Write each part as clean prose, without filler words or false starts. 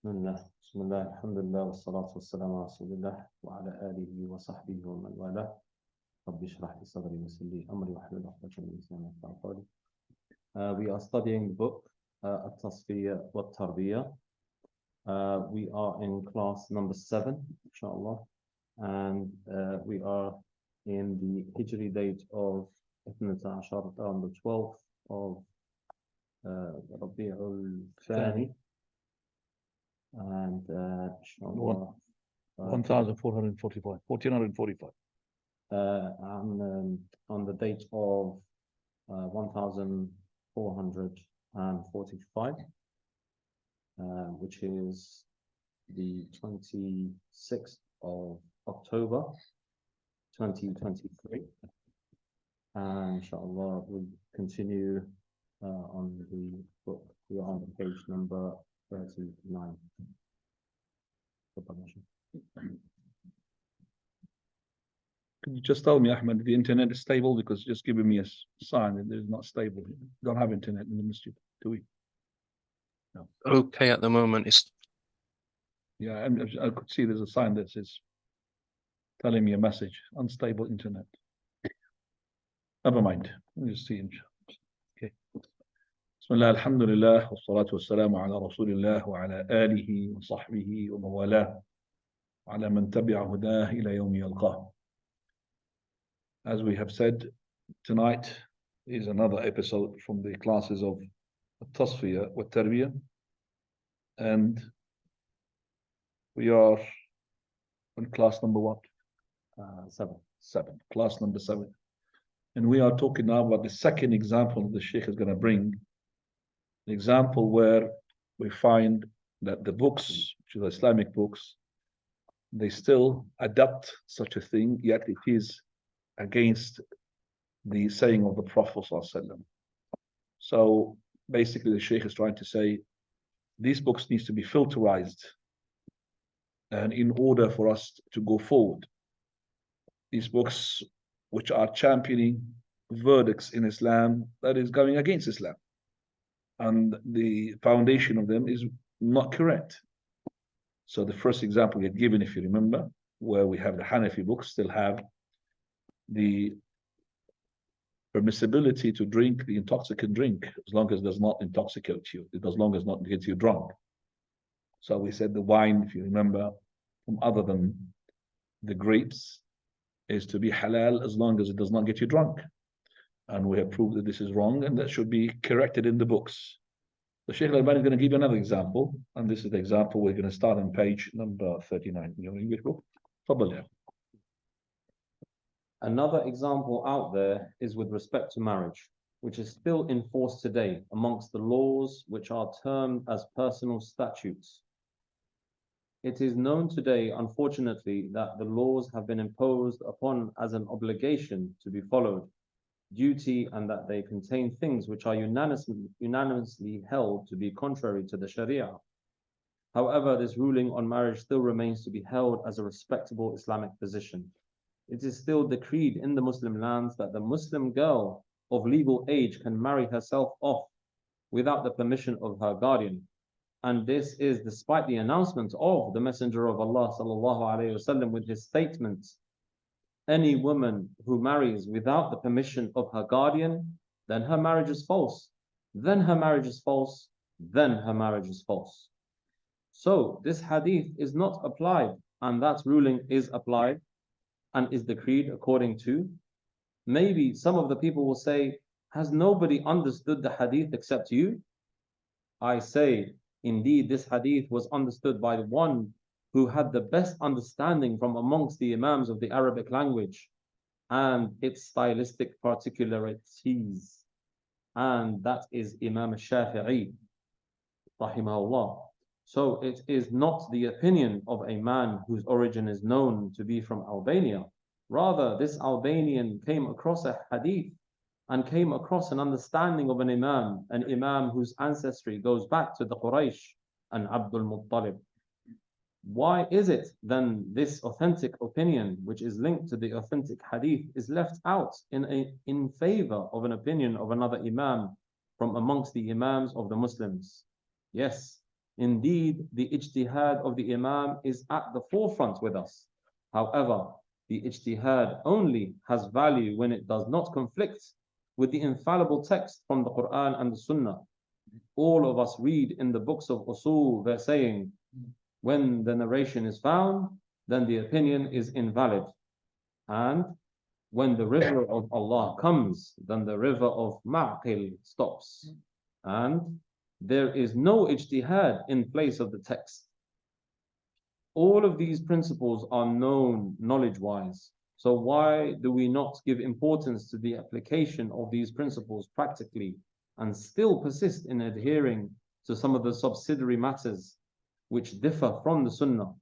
بسم الله الحمد لله والصلاة والسلام على رسول الله وعلى آله وصحبه ومن والاه. رب اشرح لي صدري ويسر لي أمري واحلل عقدة من لساني يفقهوا قولي. We are studying the book Al-Tasfiyah Al-Tarbiyah. We are in class number 7, inshallah, and we are in the Hijri date of on the 12th of Rabee al-Thani. And inshallah 1445 on the date of 1445, which is the 26th of October 2023. And inshallah we'll continue on the book. We are on page number 39. Could you just tell me, Ahmed, the internet is stable? Because just giving me a sign that it's not stable. Don't have internet in the masjid, do we? No. Okay, at the moment it's. Yeah, I could see there's a sign that says telling me a message, unstable internet. Never mind. We'll just see. Okay. بسم الله الحمد لله والصلاة والسلام على رسول الله وعلى آله وصحبه ومن والاه وعلى من تبع هداه إلى يوم يلقاه. As we have said, tonight is another episode from the classes of Al-Tasfiyah Al-Tarbiyah, and we are on class number what? 7. Class number 7. And we are talking now about the second example the Sheikh is going to bring. The example where we find that the books, which are Islamic books, they still adapt such a thing, yet it is against the saying of the Prophet ﷺ. So basically the Shaykh is trying to say these books need to be filterized, and in order for us to go forward, these books which are championing verdicts in Islam that is going against Islam, and the foundation of them is not correct. So the first example we had given, if you remember, where we have the Hanafi books still have the permissibility to drink the intoxicant drink as long as it does not intoxicate you, as long as it not gets you drunk. So we said the wine, if you remember, from other than the grapes is to be halal as long as it does not get you drunk. And we have proved that this is wrong and that should be corrected in the books. The Shaykh Al-Albani is going to give you another example, and this is the example we're going to start on page number 39 in your English book. Another example out there is with respect to marriage, which is still in force today amongst the laws which are termed as personal statutes. It is known today, unfortunately, that the laws have been imposed upon as an obligation to be followed, duty, and that they contain things which are unanimously held to be contrary to the Sharia. However, this ruling on marriage still remains to be held as a respectable Islamic position. It is still decreed in the Muslim lands that the Muslim girl of legal age can marry herself off without the permission of her guardian. And this is despite the announcement of the Messenger of Allah ﷺ with his statement, any woman who marries without the permission of her guardian, then her marriage is false. Then her marriage is false. Then her marriage is false. So this hadith is not applied, and that ruling is applied and is decreed according to. Maybe some of the people will say, has nobody understood the hadith except you? I say, indeed, this hadith was understood by the one who had the best understanding from amongst the Imams of the Arabic language and its stylistic particularities, and that is Imam al-Shafi'i, rahimahullah. So it is not the opinion of a man whose origin is known to be from Albania. Rather, this Albanian came across a hadith and came across an understanding of an imam whose ancestry goes back to the Quraysh and Abdul Muttalib. Why is it then this authentic opinion, which is linked to the authentic hadith, is left out in favor of an opinion of another imam from amongst the imams of the Muslims? Yes, Indeed, the ijtihad of the Imam is at the forefront with us. However, the ijtihad only has value when it does not conflict with the infallible text from the Quran and the Sunnah. All of us read in the books of usul, they're saying, when the narration is found, then the opinion is invalid. And when the river of Allah comes, then the river of Ma'qil stops. And there is no ijtihad in place of the text. All of these principles are known knowledge-wise. So why do we not give importance to the application of these principles practically and still persist in adhering to some of the subsidiary matters which differ from the Sunnah?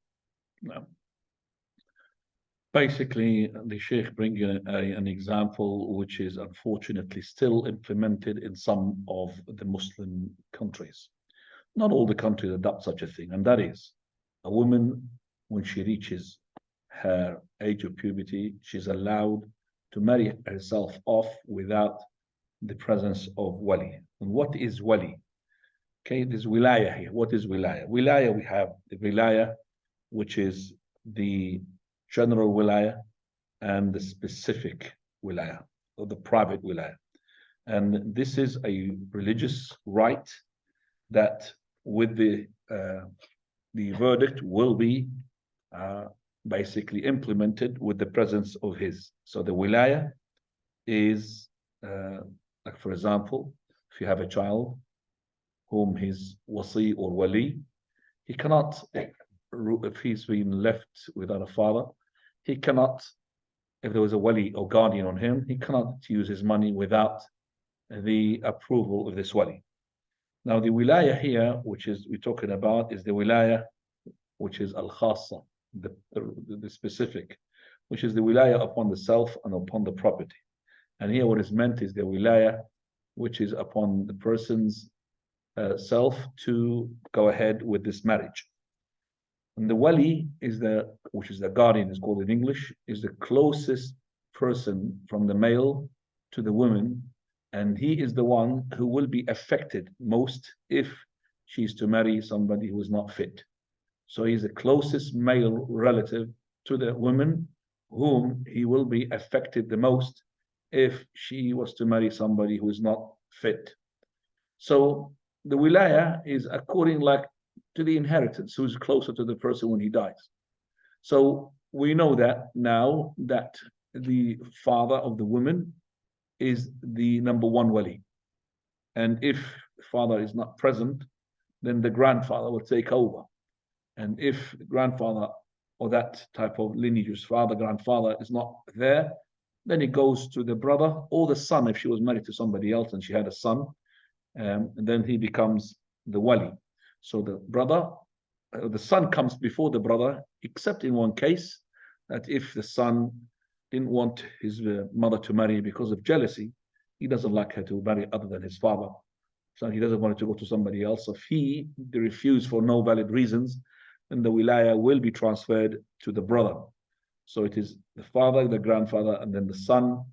No. Basically, the Sheikh brings an example which is unfortunately still implemented in some of the Muslim countries. Not all the countries adopt such a thing, and that is a woman, when she reaches her age of puberty, she's allowed to marry herself off without the presence of wali. And what is wali? Okay, there's wilaya here. What is wilaya? Wilaya, we have the wilaya, which is the general wilaya and the specific wilaya, or the private wilaya. And this is a religious right that with the verdict will be basically implemented with the presence of his. So the wilaya is, like for example, if you have a child whom his wasi or wali, he cannot, if he's been left without a father, he cannot, if there was a wali or guardian on him, he cannot use his money without the approval of this wali. Now the wilaya here, which is we're talking about, is the wilaya which is al-khassa, the specific, which is the wilaya upon the self and upon the property. And here what is meant is the wilaya which is upon the person's self to go ahead with this marriage. And the wali is which is the guardian, is called in English, is the closest person from the male to the woman, and he is the one who will be affected most if she's to marry somebody who is not fit. So he's the closest male relative to the woman whom he will be affected the most if she was to marry somebody who is not fit. So the wilaya is according to the inheritance, who's closer to the person when he dies. So we know that now that the father of the woman is the number one wali. And if the father is not present, then the grandfather will take over. And if the grandfather or that type of lineage, father, grandfather is not there, then it goes to the brother or the son if she was married to somebody else and she had a son, and then he becomes the wali. So the brother, the son comes before the brother, except in one case, that if the son didn't want his mother to marry because of jealousy, he doesn't like her to marry other than his father. So he doesn't want her to go to somebody else. So if he refused for no valid reasons, then the wilaya will be transferred to the brother. So it is the father, the grandfather, and then the son,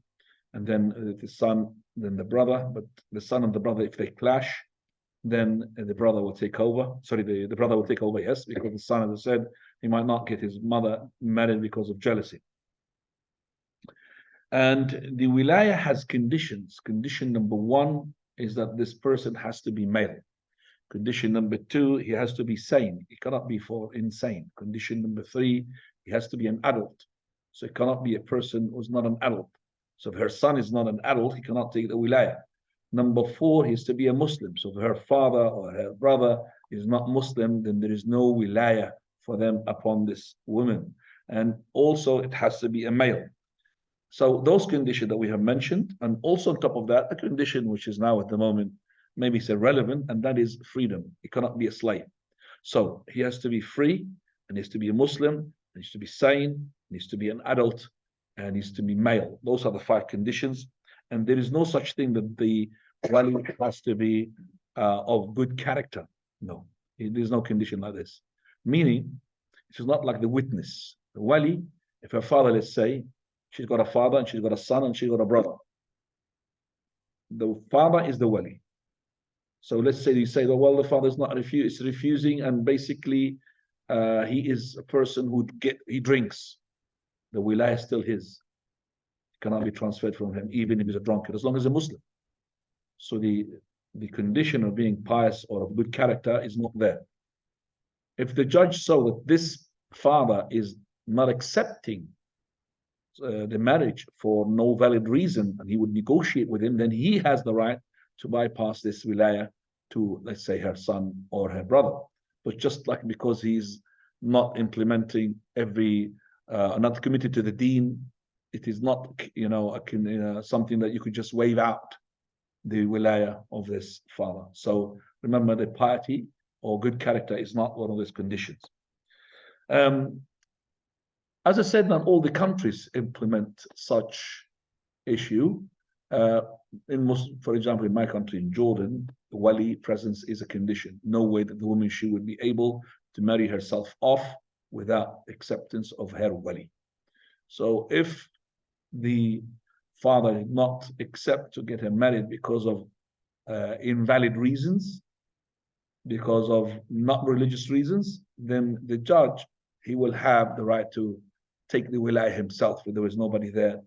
and then the son, then the brother. But the son and the brother, if they clash, then the brother will take over. Sorry, the brother will take over, yes, because the son, as I said, he might not get his mother married because of jealousy. And the wilaya has conditions. Condition number one is that this person has to be male. Condition number two, he has to be sane. He cannot be for insane. Condition number three, he has to be an adult. So it cannot be a person who's not an adult. So if her son is not an adult, he cannot take the wilaya. Number four, he has to be a Muslim. So if her father or her brother is not Muslim, then there is no wilaya for them upon this woman. And also it has to be a male. So those conditions that we have mentioned, and also on top of that, a condition which is now at the moment maybe it's irrelevant, and that is freedom. He cannot be a slave. So he has to be free, and he has to be a Muslim, he needs to be sane, he needs to be an adult, and he needs to be male. Those are the 5 conditions. And there is no such thing that the wali has to be of good character. No, there's no condition like this. Meaning, it's not like the witness. The wali, if her father, let's say, she's got a father, and she's got a son, and she's got a brother. The father is the wali. So let's say you say, well, the father is not refusing, and basically he is a person he drinks. The wilayah is still his. It cannot be transferred from him, even if he's a drunkard, as long as he's a Muslim. So the condition of being pious or of good character is not there. If the judge saw that this father is not accepting the marriage for no valid reason, and he would negotiate with him, then he has the right to bypass this wilayah to, let's say, her son or her brother. But just like because he's not implementing not committed to the deen, it is not, something that you could just waive out the wilayah of this father. So remember that piety or good character is not one of those conditions. As I said, not all the countries implement such issue. For example, in my country, in Jordan, the wali presence is a condition. No way that the woman, she would be able to marry herself off without acceptance of her wali. So if the father did not accept to get her married because of invalid reasons, because of not religious reasons, then the judge, he will have the right to take the wilayah himself if there is nobody there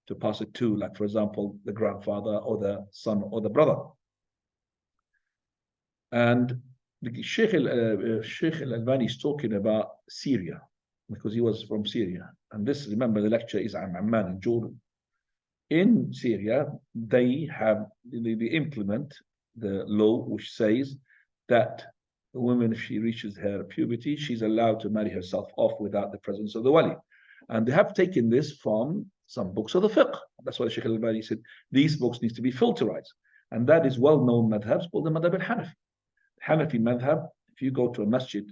to pass it to, like for example, the grandfather or the son or the brother. And the Sheikh Al-Albani is talking about Syria, because he was from Syria. And this, remember, the lecture is on Amman in Jordan. In Syria, they implement the law which says that the woman, if she reaches her puberty, she's allowed to marry herself off without the presence of the wali. And they have taken this from some books of the fiqh. That's why Sheikh Al-Albani said these books need to be filterized. And that is well-known madhabs called the madhab al-Hanafi. Hanafi madhab, if you go to a masjid,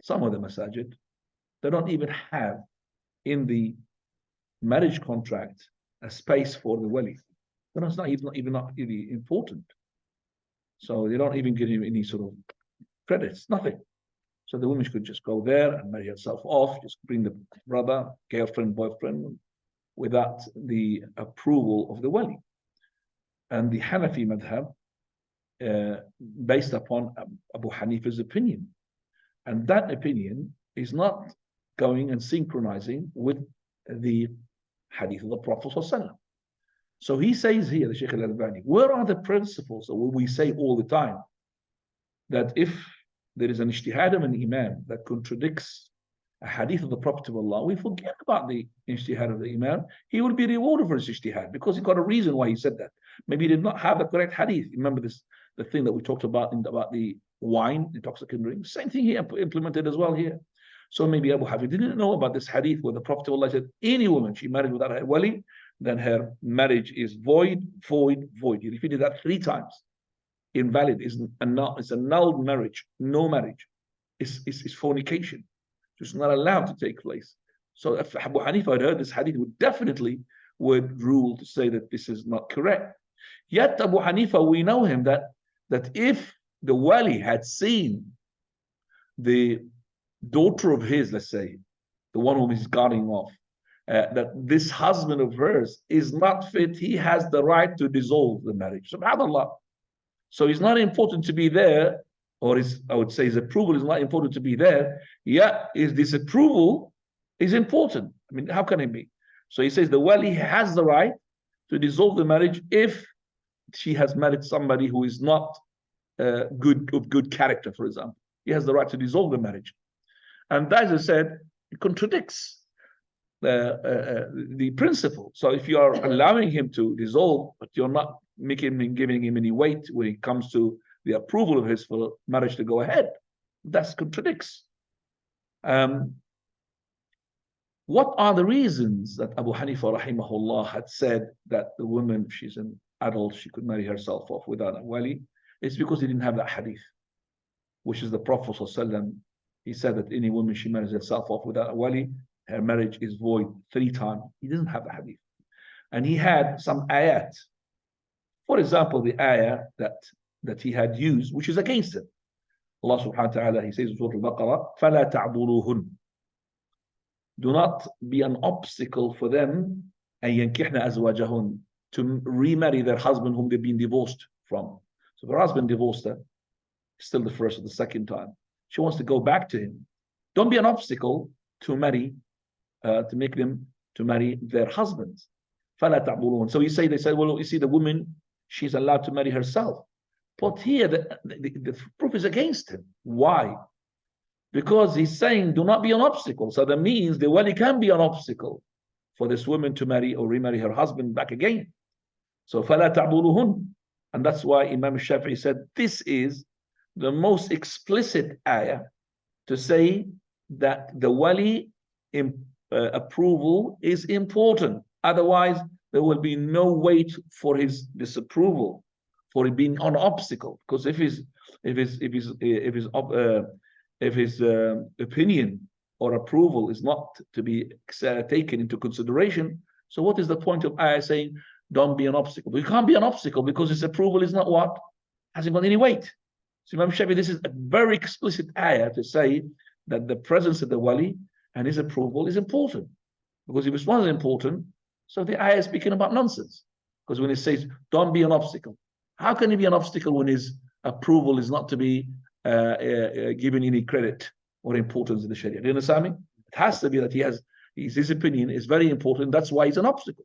some of the masajid, they don't even have in the marriage contract a space for the wali. Then it's not really important. So they don't even give him any sort of credits, nothing. So the woman could just go there and marry herself off, just bring the brother, girlfriend, boyfriend, without the approval of the wali. And the Hanafi madhab, based upon Abu Hanifa's opinion. And that opinion is not going and synchronizing with the hadith of the Prophet ﷺ. So he says here, the Shaykh Al-Albani, where are the principles that we say all the time, that if there is an ijtihad of an imam that contradicts a hadith of the Prophet of Allah, we forget about the ijtihad of the imam. He will be rewarded for his ijtihad because he got a reason why he said that. Maybe he did not have the correct hadith. Remember the thing that we talked about about the wine, intoxicant drink. Same thing he implemented as well here. So maybe Abu Hanifa didn't know about this hadith where the Prophet of Allah said, any woman she married without her wali, then her marriage is void, void, void. He repeated that 3 times. Invalid, it's a null marriage, no marriage. It's fornication. It's not allowed to take place. So if Abu Hanifa had heard this hadith, would rule to say that this is not correct. Yet Abu Hanifa, we know him that if the wali had seen the daughter of his, let's say, the one whom he's guarding off, that this husband of hers is not fit, he has the right to dissolve the marriage. SubhanAllah. So it's not important to be there, or I would say his approval is not important to be there, yet his disapproval is important. I mean, how can it be? So he says the wali has the right to dissolve the marriage if she has married somebody who is not of good character, for example. He has the right to dissolve the marriage. And that, as I said, it contradicts the principle. So if you are allowing him to dissolve, but you're not giving him any weight when it comes to the approval of his for marriage to go ahead, that contradicts. What are the reasons that Abu Hanifa rahimahullah had said that the woman, if she's an adult, she could marry herself off without a wali? It's because he didn't have that hadith, which is the Prophet ﷺ. He said that any woman, she marries herself off without a wali, her marriage is void 3 times. He didn't have the hadith. And he had some ayat. For example, the ayah that he had used, which is against it. Allah subhanahu wa ta'ala, he says in Surah Al-Baqarah, فَلَا تَعْضُلُوهُنْ. Do not be an obstacle for them أَن يَنْكِحْنَ أَزْوَاجَهُنْ, to remarry their husband whom they've been divorced from. So her husband divorced her, still the first or the second time. She wants to go back to him. Don't be an obstacle to marry, to make them to marry their husbands. فَلَا تَعْبُرُونَ. So they say, well, you see, the woman, she's allowed to marry herself. But here, the proof is against him. Why? Because he's saying, do not be an obstacle. So that means the wali can be an obstacle for this woman to marry or remarry her husband back again. So فَلَا تَعْبُرُهُنْ. And that's why Imam Shafi'i said, this is the most explicit ayah to say that the wali approval is important. Otherwise, there will be no weight for his disapproval, for it being an obstacle. Because if his opinion or approval is not to be taken into consideration, so what is the point of ayah saying, don't be an obstacle? You can't be an obstacle because his approval is not what? Hasn't got any weight. So Imam Shafi'i, this is a very explicit ayah to say that the presence of the wali and his approval is important. Because if it's not important, so the ayah is speaking about nonsense. Because when it says, don't be an obstacle, how can he be an obstacle when his approval is not to be given any credit or importance in the Sharia? Do you understand me? It has to be that his opinion is very important. That's why he's an obstacle.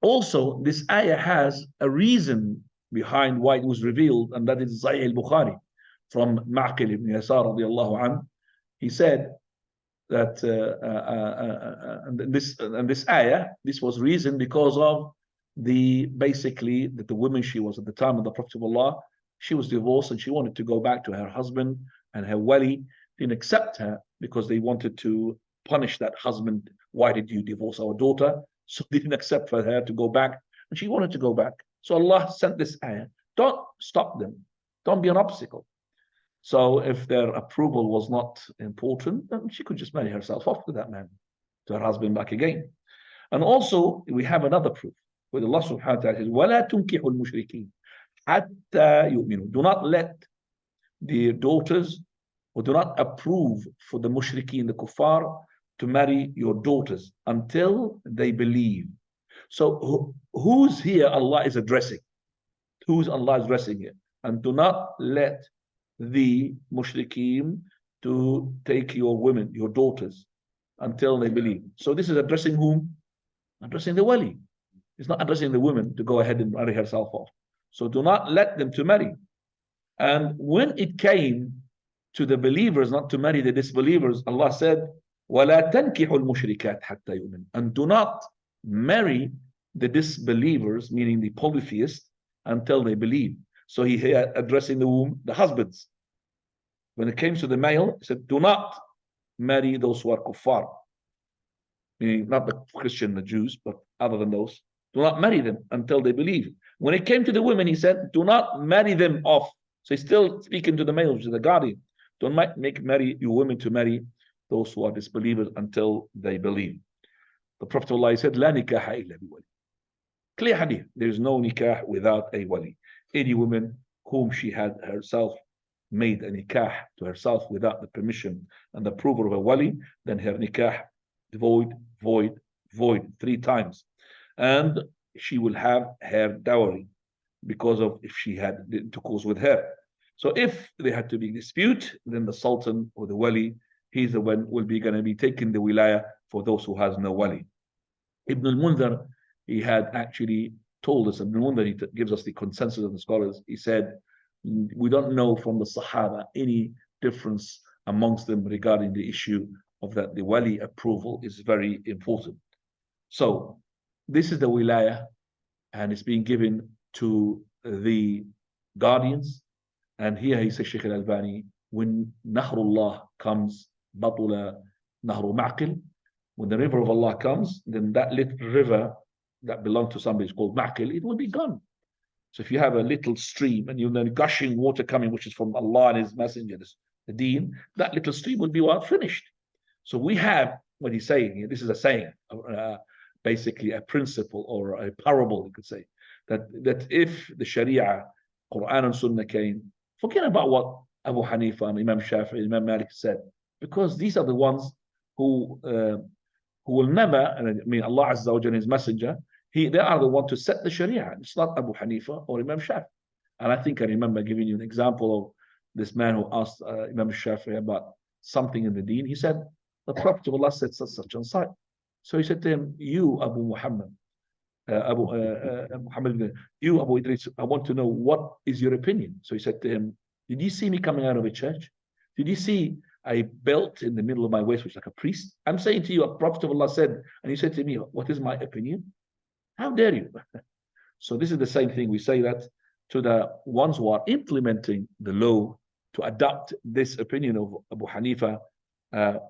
Also, this ayah has a reason behind why it was revealed, and that is Sahih al-Bukhari from Ma'qil ibn Yasar radiallahu anhu. He said that this ayah, this was reason because of basically that the woman she was at the time of the Prophet of Allah, she was divorced and she wanted to go back to her husband, and her wali didn't accept her because they wanted to punish that husband. Why did you divorce our daughter? So they didn't accept for her to go back, and she wanted to go back. So Allah sent this ayah. Don't stop them. Don't be an obstacle. So if their approval was not important, then she could just marry herself off to that man, to her husband back again. And also, we have another proof where Allah subhanahu wa ta'ala says, وَلَا تُنْكِحُ الْمُشْرِكِينَ حَتَّى يُؤْمِنُوا. Do not let the daughters, or do not approve for the mushrikeen, the kuffar, to marry your daughters until they believe. So who's here Allah is addressing? Who's Allah addressing here? And do not let the mushrikeen to take your women, your daughters, until they believe. So this is addressing whom? Addressing the wali. It's not addressing the woman to go ahead and marry herself off. So do not let them to marry. And when it came to the believers not to marry the disbelievers, Allah said, وَلَا تَنْكِحُ الْمُشْرِكَاتِ حَتَّى يُؤْمِنُ. And do not marry the disbelievers, meaning the polytheists, until they believe. So he here addressing the womb, the husbands. When it came to the male, he said, do not marry those who are kuffar, meaning not the Christian, the Jews, but other than those. Do not marry them until they believe. When it came to the women, he said, do not marry them off. So he's still speaking to the males, which is the guardian. Don't marry your women to marry those who are disbelievers until they believe. The Prophet of Allah said, لا نكاح إلا بولي. Clear hadith. There is no nikah without a wali. Any woman whom she had herself made a nikah to herself without the permission and the approval of a wali, then her nikah void, void, void 3 times. And she will have her dowry because of if she had intercourse with her. So if there had to be dispute, then the sultan or the wali, he's the one will be going to be taking the wilayah for those who has no wali. Ibn al-Mundhir, he had actually told us, Ibn al-Mundhir, he gives us the consensus of the scholars. He said, we don't know from the Sahaba any difference amongst them regarding the issue of that the wali approval is very important. So this is the wilayah, and it's being given to the guardians. And here he says, Shaykh al-Albani, when Nahrullah comes, Batula Nahru Ma'qil, when the river of Allah comes, then that little river that belongs to somebody is called Ma'qil, it will be gone. So if you have a little stream and you know gushing water coming, which is from Allah and His messengers, the deen, that little stream will be finished. So we have what he's saying here. This is a saying, basically a principle or a parable, you could say, that if the Sharia, Quran and Sunnah came, forget about what Abu Hanifa and Imam Shafi'i, Imam Malik said, because these are the ones who will never, and I mean Allah Azza wa Jalla and His Messenger, They are the one to set the Sharia. It's not Abu Hanifa or Imam Shafi. And I think I remember giving you an example of this man who asked Imam Shafi about something in the deen. He said, the Prophet of Allah said such and such. So he said to him, you Abu Muhammad, Muhammad, you Abu Idris, I want to know what is your opinion. So he said to him, did you see me coming out of a church? Did you see a belt in the middle of my waist, which is like a priest? I'm saying to you, a Prophet of Allah said, and he said to me, what is my opinion? How dare you? So this is the same thing. We say that to the ones who are implementing the law to adopt this opinion of Abu Hanifa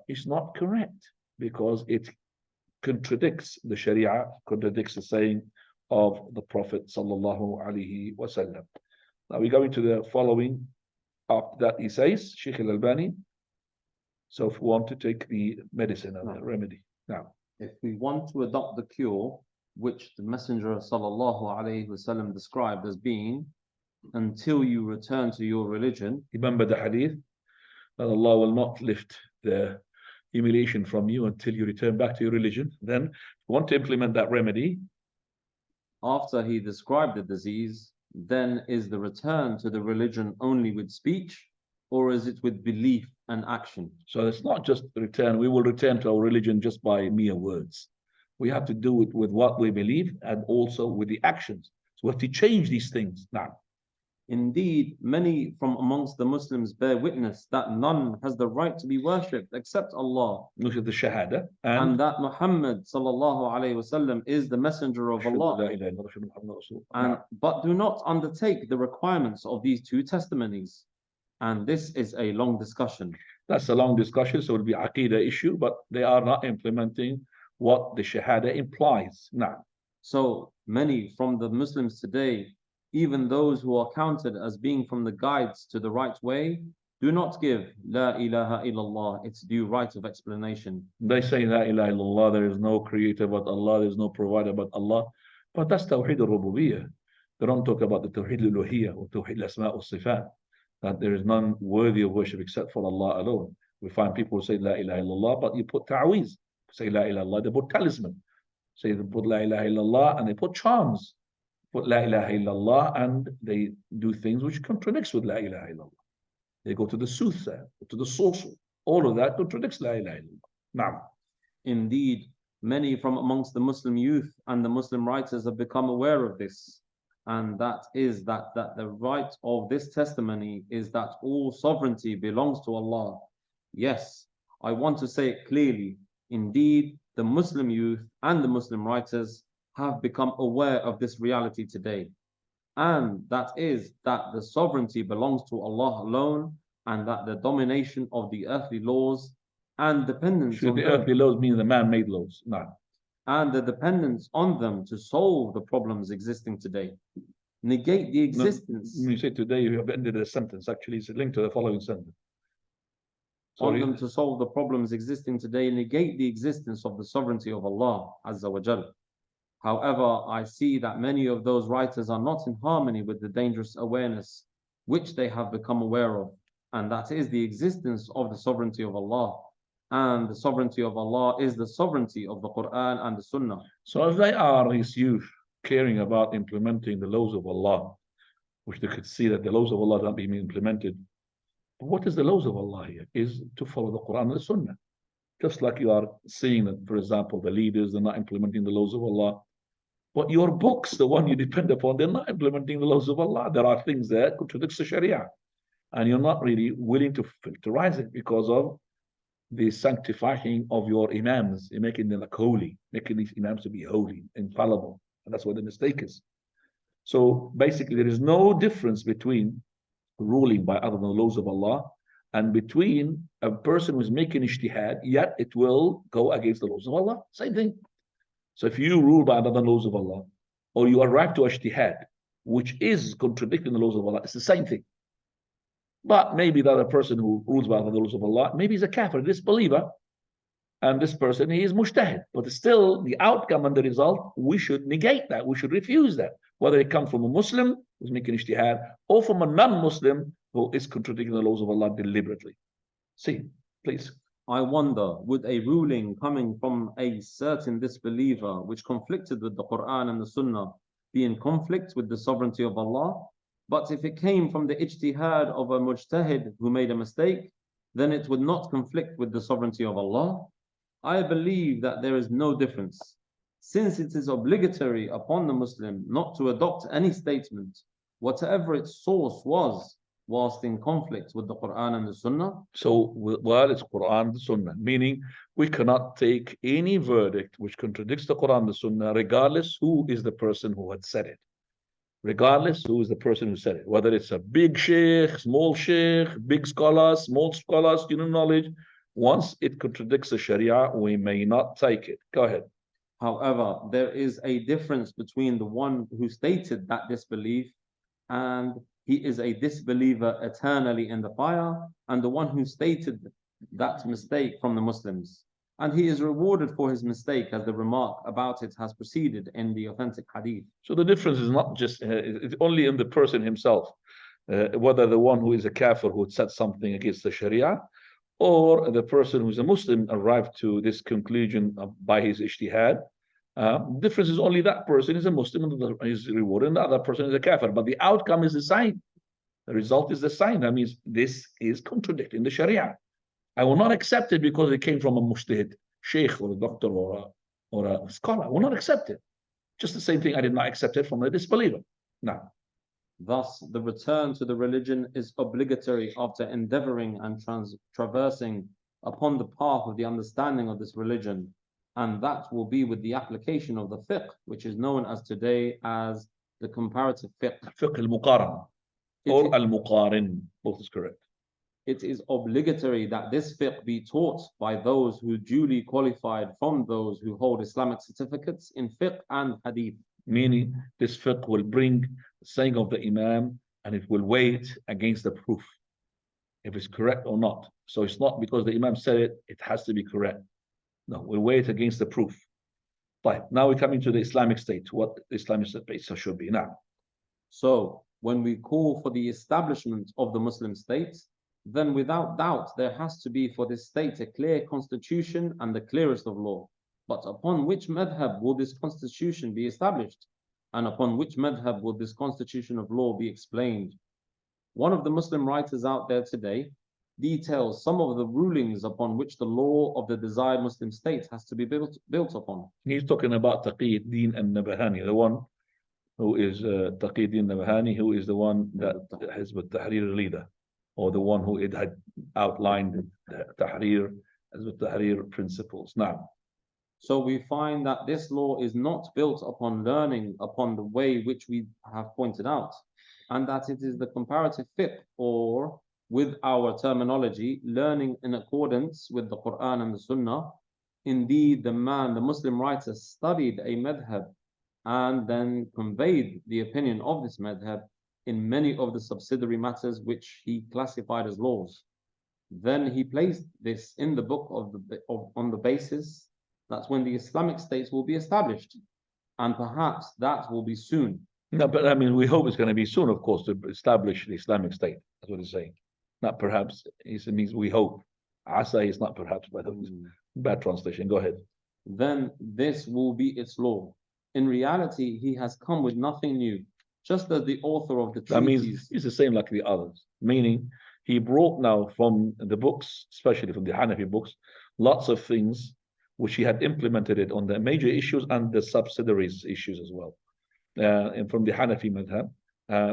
is not correct, because it contradicts the Sharia, contradicts the saying of the Prophet sallallahu alaihi wasallam. Now we go into the following. After that, he says, Sheikh Al-Albani, so if we want to take the medicine and the remedy. Now, if we want to adopt the cure, which the Messenger sallallahu alaihi wasallam described as being, until you return to your religion. Remember the hadith that Allah will not lift the humiliation from you until you return back to your religion. Then, if you want to implement that remedy, after he described the disease, then is the return to the religion only with speech, or is it with belief and action? So it's not just the return. We will return to our religion just by mere words. We have to do it with what we believe and also with the actions. So we have to change these things now. Indeed, many from amongst the Muslims bear witness that none has the right to be worshipped except Allah, Look at the Shahada, and that Muhammad sallallahu alaihi wasallam is the messenger of Allah. But do not undertake the requirements of these two testimonies. And this is a long discussion. That's a long discussion, so it will be an Aqidah issue, but they are not implementing what the Shahada implies now. So many from the Muslims today, even those who are counted as being from the guides to the right way, do not give La ilaha illallah its due right of explanation. They say La ilaha illallah, there is no creator but Allah, there is no provider but Allah. But that's Tawheed al-Rububiyyah. They don't talk about the Tawheed al-Uluhiyyah or Tawheed al-Asma' al-Sifat, that there is none worthy of worship except for Allah alone. We find people who say La ilaha illallah, but you put ta'weez. Say La ilaha illallah, they put talisman. Say they put La ilaha illallah and they put charms. Put La ilaha illallah and they do things which contradicts with La ilaha illallah. They go to the soothsayer, to the sorcerer. All of that contradicts La ilaha illallah. Now, indeed, many from amongst the Muslim youth and the Muslim writers have become aware of this. And that is that the right of this testimony is that all sovereignty belongs to Allah. Yes, I want to say it clearly. Indeed, the Muslim youth and the Muslim writers have become aware of this reality today. And that is that the sovereignty belongs to Allah alone, and that the domination of the earthly laws and dependence on the earthly laws mean the man-made laws? No. And the dependence on them to solve the problems existing today. Negate the existence. No, when you say today, you have ended a sentence. Actually, it's linked to the following sentence. On them to solve the problems existing today, negate the existence of the sovereignty of Allah Azza wa Jal. However, I see that many of those writers are not in harmony with the dangerous awareness which they have become aware of, and that is the existence of the sovereignty of Allah. And the sovereignty of Allah is the sovereignty of the Quran and the Sunnah. So if they are, these youth, caring about implementing the laws of Allah, which they could see that the laws of Allah are not being implemented, what is the laws of Allah here? Is to follow the Quran and the Sunnah. Just like you are seeing that, for example, the leaders, they're not implementing the laws of Allah. But your books, the one you depend upon, they're not implementing the laws of Allah. There are things there that contradict the Sharia. And you're not really willing to filterize it because of the sanctifying of your imams. You're making them like holy, making these imams to be holy, infallible. And that's what the mistake is. So basically, there is no difference between ruling by other than the laws of Allah and between a person who's making ijtihad, yet it will go against the laws of Allah. Same thing. So if you rule by other laws of Allah, or you arrive to ijtihad, which is contradicting the laws of Allah, it's the same thing. But maybe the other person who rules by the laws of Allah, maybe he's a kafir, disbeliever, and this person, he is mujtahid. But still, the outcome and the result, we should negate that. We should refuse that. Whether it comes from a Muslim who's making ijtihad, or from a non-Muslim who is contradicting the laws of Allah deliberately. See, please. I wonder, would a ruling coming from a certain disbeliever which conflicted with the Quran and the Sunnah be in conflict with the sovereignty of Allah? But if it came from the ijtihad of a mujtahid who made a mistake, then it would not conflict with the sovereignty of Allah. I believe that there is no difference, since it is obligatory upon the Muslim not to adopt any statement, whatever its source was, whilst in conflict with the Quran and the Sunnah. So, well, it's Quran and Sunnah, meaning we cannot take any verdict which contradicts the Quran and the Sunnah, regardless who is the person who had said it. Regardless who is the person who said it, whether it's a big sheikh, small sheikh, big scholar, small scholar, student knowledge. Once it contradicts the Sharia, we may not take it. Go ahead. However, there is a difference between the one who stated that disbelief and he is a disbeliever eternally in the fire, and the one who stated that mistake from the Muslims. And he is rewarded for his mistake, as the remark about it has proceeded in the authentic hadith. So the difference is not just it's only in the person himself, whether the one who is a kafir who said something against the Sharia, or the person who is a Muslim arrived to this conclusion by his ijtihad. Difference is only that person is a Muslim and is rewarded, and the other person is a kafir. But the outcome is the same. The result is the same. That means this is contradicting the Sharia. I will not accept it because it came from a mujtahid, sheikh or a doctor or a scholar. I will not accept it. Just the same thing I did not accept it from a disbeliever. Now, thus, the return to the religion is obligatory after endeavoring and traversing upon the path of the understanding of this religion, and that will be with the application of the fiqh, which is known as today as the comparative fiqh. Fiqh al-Muqaran or al-Muqarin, both is correct. It is obligatory that this fiqh be taught by those who duly qualified from those who hold Islamic certificates in fiqh and hadith. Meaning, this fiqh will bring the saying of the Imam and it will weigh it against the proof, if it's correct or not. So it's not because the Imam said it, it has to be correct. No, we'll weigh it against the proof. But now we come into the Islamic State, what the Islamic State should be now. So, when we call for the establishment of the Muslim state, then without doubt there has to be for this state a clear constitution and the clearest of law. But upon which madhab will this constitution be established? And upon which madhab will this constitution of law be explained? One of the Muslim writers out there today details some of the rulings upon which the law of the desired Muslim state has to be built upon. He's talking about Taqiyuddin al-Nabhani, the one who is Taqiyuddin al-Nabhani, who is the one that has with Tahrir leader, or the one who had outlined Tahrir as with Tahrir principles. Now, so we find that this law is not built upon learning upon the way which we have pointed out, and that it is the comparative fiqh, or with our terminology, learning in accordance with the Quran and the Sunnah. Indeed, the Muslim writer studied a madhab and then conveyed the opinion of this madhab in many of the subsidiary matters which he classified as laws. Then he placed this in the book on the basis that when the Islamic states will be established, and perhaps that will be soon. No, but I mean, we hope it's going to be soon, of course, to establish the Islamic State. That's what he's saying. Not perhaps. It means we hope. Asa is not perhaps, by the way. Bad translation. Go ahead. Then this will be its law. In reality, he has come with nothing new, just as the author of the treatise. That means he's the same like the others. Meaning, he brought now from the books, especially from the Hanafi books, lots of things which he had implemented it on the major issues and the subsidiaries issues as well. And from the Hanafi madhab,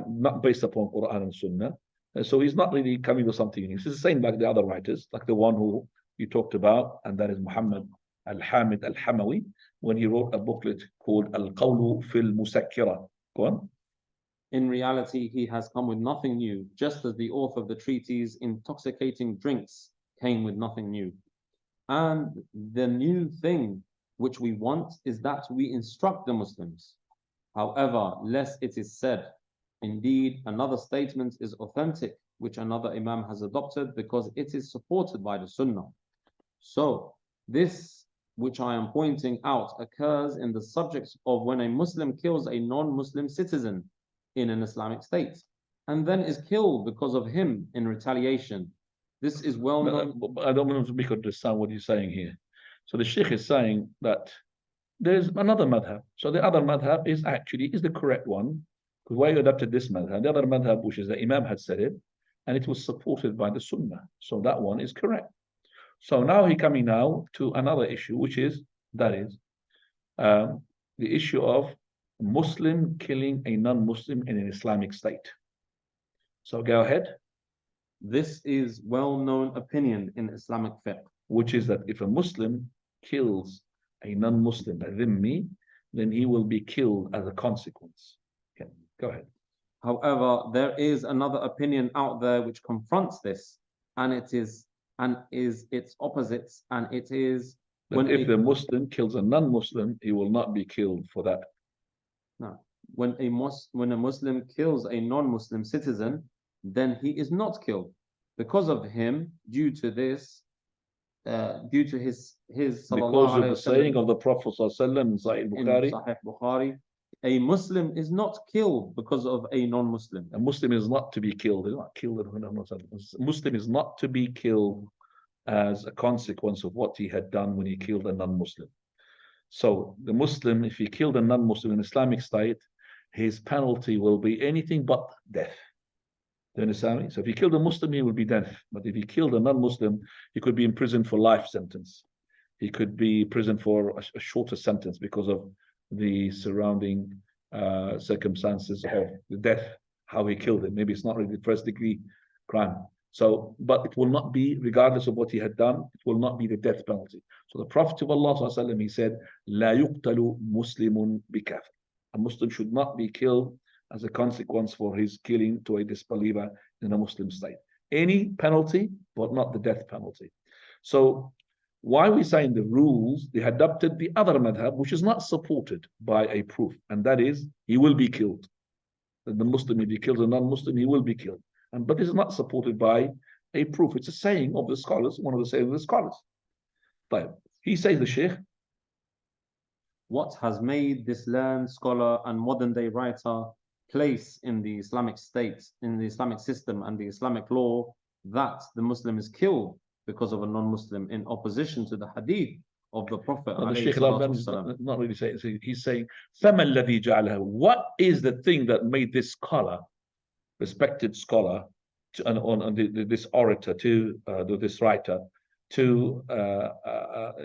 not based upon Quran and Sunnah. So he's not really coming with something new. It's the same like the other writers, like the one who you talked about, and that is Muhammad al-Hamid al-Hamawi, when he wrote a booklet called Al-Qawlu fil Musakkira. Go on. In reality, he has come with nothing new, just as the author of the treatise Intoxicating Drinks came with nothing new. And the new thing which we want is that we instruct the Muslims. However, lest it is said, indeed, another statement is authentic, which another Imam has adopted because it is supported by the Sunnah. So, this which I am pointing out occurs in the subject of when a Muslim kills a non-Muslim citizen in an Islamic state, and then is killed because of him in retaliation. This is well known. But I don't want to make understand what you're saying here. So the Sheikh is saying that there's another madhab. So the other madhab is the correct one. Because why you adopted this madhab? The other madhab, which is the Imam had said it, and it was supported by the Sunnah. So that one is correct. So now he coming now to another issue, which is the issue of Muslim killing a non-Muslim in an Islamic state. So go ahead. This is well-known opinion in Islamic fiqh, which is that if a Muslim kills a non-Muslim, a dhimmi, then he will be killed as a consequence. Okay, go ahead. However, there is another opinion out there which confronts this, and it is its opposites, and it is that if the Muslim kills a non-Muslim, he will not be killed for that. No, when a Muslim kills a non-Muslim citizen, then he is not killed because of him, due to this, due to his because of the saying of the Prophet in Sahih Bukhari, a Muslim is not killed because of a non-Muslim. A Muslim is not to be killed. He's not killed. A Muslim is not to be killed as a consequence of what he had done when he killed a non-Muslim. So the Muslim, if he killed a non-Muslim in Islamic state, his penalty will be anything but death. Do you understand me? So if he killed a Muslim, he will be death. But if he killed a non-Muslim, he could be in prison for life sentence. He could be in prison for a shorter sentence because of the surrounding circumstances of the death, how he killed him. Maybe it's not really the first degree crime. So, but it will not be, regardless of what he had done, it will not be the death penalty. So the Prophet of Allah, he said, "La yuqtalu Muslimun bikafir." A Muslim should not be killed as a consequence for his killing to a disbeliever in a Muslim state. Any penalty, but not the death penalty. So why we say in the rules, they adopted the other madhab, which is not supported by a proof, and that is, he will be killed. The Muslim, if he kills a non-Muslim, he will be killed. But this is not supported by a proof. It's a saying of the scholars, one of the sayings of the scholars. But he says, the Sheikh, what has made this learned scholar and modern day writer place in the Islamic state, in the Islamic system and the Islamic law, that the Muslim is killed because of a non-Muslim, in opposition to the hadith of the Prophet? The Sheikh not really saying, he's saying, what is the thing that made this scholar, respected scholar, this orator, this writer, to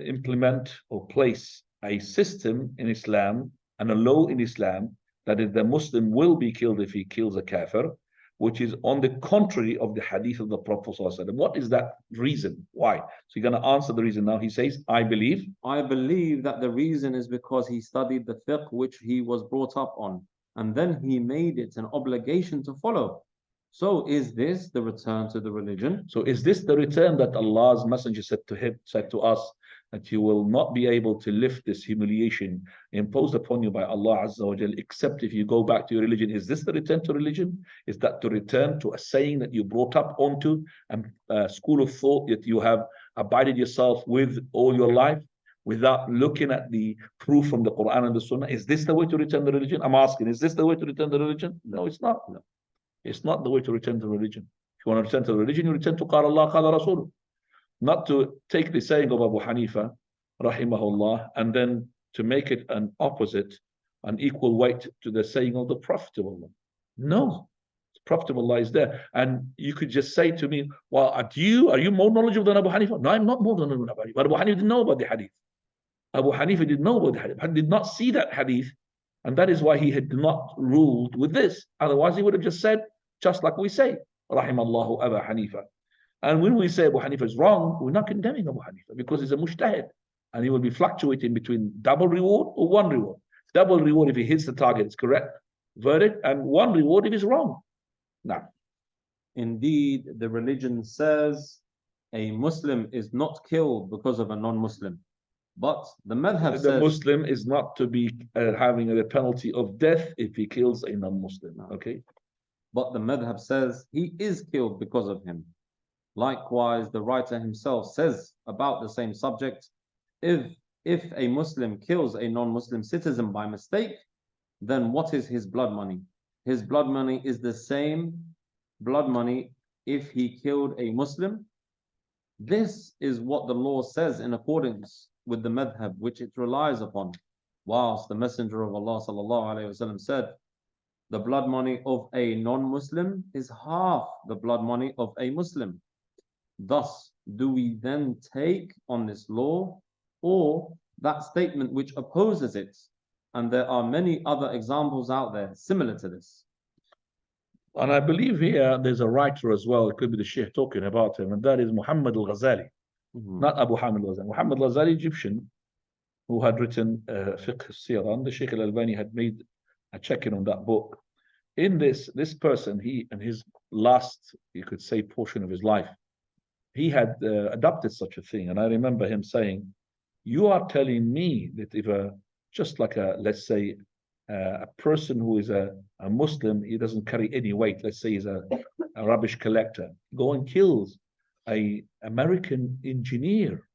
implement or place a system in Islam and a law in Islam that the Muslim will be killed if he kills a kafir, which is on the contrary of the hadith of the Prophet ﷺ. What is that reason? Why? So you're going to answer the reason now. He says, I believe that the reason is because he studied the fiqh which he was brought up on, and then he made it an obligation to follow. So is this the return to the religion? So is this the return that Allah's Messenger said to us, that you will not be able to lift this humiliation imposed upon you by Allah Azza wa Jal, except if you go back to your religion? Is this the return to religion? Is that to return to a saying that you brought up onto, and a school of thought that you have abided yourself with all your life, without looking at the proof from the Quran and the Sunnah? Is this the way to return the religion? I'm asking, is this the way to return the religion? No, it's not. No. It's not the way to return to religion. If you want to return to the religion, you return to Qala Allah, Qala Rasul. Not to take the saying of Abu Hanifa, rahimahullah, and then to make it an opposite, an equal weight to the saying of the Prophet of Allah. No, the Prophet of Allah is there. And you could just say to me, well, are you more knowledgeable than Abu Hanifa? No, I'm not more than Abu Hanifa. But Abu Hanifa didn't know about the hadith. Abu Hanifa didn't know about the hadith. He did not see that hadith. And that is why he had not ruled with this. Otherwise, he would have just said, just like we say, rahimallahu Abu Hanifa. And when we say Abu Hanifa is wrong, we're not condemning Abu Hanifa, because he's a mujtahid, and he will be fluctuating between double reward or one reward. Double reward if he hits the target, it's correct verdict, and one reward if he's wrong. Now, indeed, the religion says a Muslim is not killed because of a non-Muslim, but the madhab says the Muslim is not to be having the penalty of death if he kills a non-Muslim. Okay, but the madhab says he is killed because of him. Likewise, the writer himself says about the same subject, if a Muslim kills a non-Muslim citizen by mistake, then what is his blood money? His blood money is the same blood money if he killed a Muslim, This is what the law says in accordance with the madhab which it relies upon. Whilst the Messenger of Allah sallallahu alaihi wasallam said, the blood money of a non-Muslim is half the blood money of a Muslim. Thus, do we then take on this law or that statement which opposes it? And there are many other examples out there similar to this. And I believe here there's a writer as well, it could be the Sheikh talking about him, and that is Muhammad al-Ghazali, not Abu Hamid al-Ghazali. Muhammad al-Ghazali, Egyptian, who had written Fiqh al-Sirah, and the Sheikh al-Albani had made a check-in on that book. In this person, he, in his last, you could say, portion of his life, he had adopted such a thing. And I remember him saying, you are telling me that if just like let's say, a person who is a Muslim, he doesn't carry any weight, let's say he's a rubbish collector, go and kills a American engineer,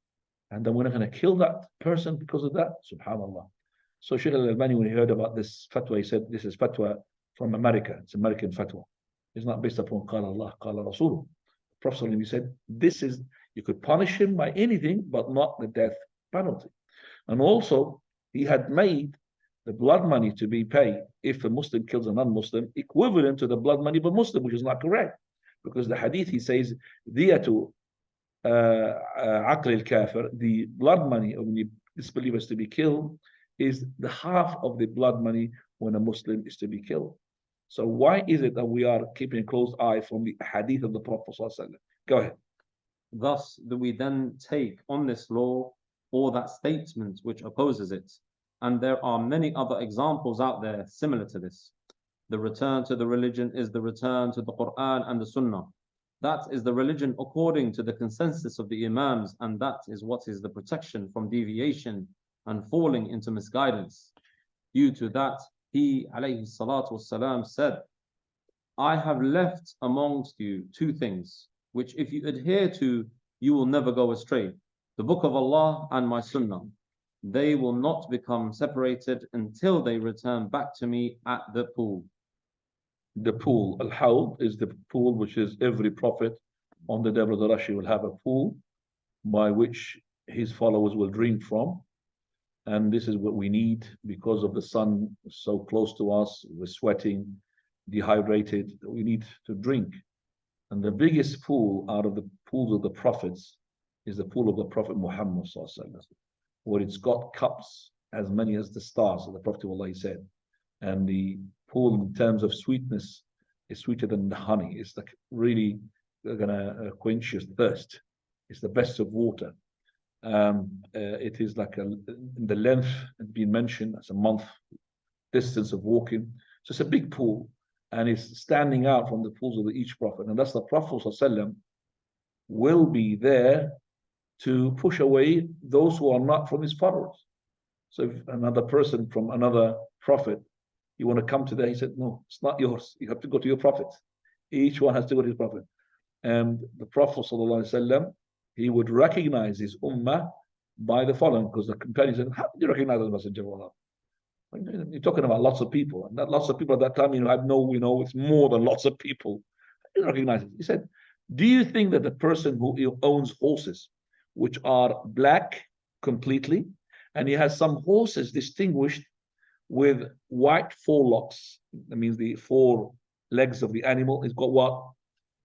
and then we're not going to kill that person because of that? Subhanallah. So Shaykh al-Albani, when he heard about this fatwa, he said, this is fatwa from America, it's American fatwa. It's not based upon Qala Allah, Qala Rasul. Prophet, he said, this is, you could punish him by anything, but not the death penalty. And also, he had made the blood money to be paid if a Muslim kills a non-Muslim equivalent to the blood money of a Muslim, which is not correct. Because the hadith, he says, diyatu aql al-kafir, the blood money of the disbelievers to be killed is the half of the blood money when a Muslim is to be killed. So why is it that we are keeping a close eye from the hadith of the Prophet ﷺ? Go ahead. Thus, do we then take on this law or that statement which opposes it? And there are many other examples out there similar to this. The return to the religion is the return to the Quran and the Sunnah. That is the religion according to the consensus of the Imams, and that is what is the protection from deviation and falling into misguidance. Due to that, he alayhi salatu wassalam said, I have left amongst you two things, which if you adhere to, you will never go astray. The book of Allah and my Sunnah. They will not become separated until they return back to me at the pool. The pool, Al-Hawd, is the pool which is every prophet on the day of the Rashi will have a pool by which his followers will drink from. And this is what we need because of the sun so close to us, we're sweating, dehydrated, we need to drink. And the biggest pool out of the pools of the prophets is the pool of the Prophet Muhammad sallallahu alaihi wasallam, where it's got cups as many as the stars, as the Prophet of Allah said. And the pool in terms of sweetness is sweeter than the honey. It's like really gonna quench your thirst. It's the best of water. It is like the length has been mentioned as a month distance of walking. So it's a big pool and it's standing out from the pools of each prophet. And that's the Prophet ﷺ will be there to push away those who are not from his followers. So if another person from another prophet, you want to come to there, he said, no, it's not yours. You have to go to your prophet. Each one has to go to his prophet. And the Prophet ﷺ, he would recognize his ummah by the following, because the companions said, how did you recognize the Messenger of Allah? You're talking about lots of people, and that lots of people at that time, it's more than lots of people. How do you recognize it? He said, do you think that the person who owns horses, which are black completely, and he has some horses distinguished with white forelocks, that means the four legs of the animal, it's got what?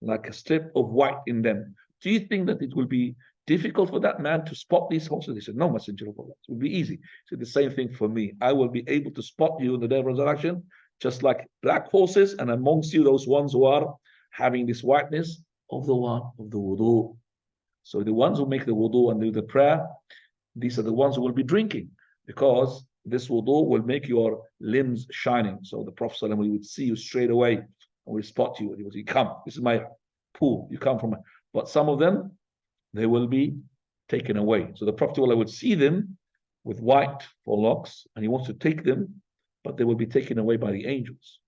Like a strip of white in them. Do you think that it will be difficult for that man to spot these horses? He said, no, Messenger of Allah, it will be easy. He said, the same thing for me. I will be able to spot you in the day of resurrection, just like black horses, and amongst you, those ones who are having this whiteness of the wudu. So the ones who make the wudu and do the prayer, these are the ones who will be drinking, because this wudu will make your limbs shining. So the Prophet ﷺ would see you straight away and will spot you. And he would say, come, this is my pool. You come from. But some of them, they will be taken away. So the Prophet ﷺ would see them with white forelocks, and he wants to take them, but they will be taken away by the angels.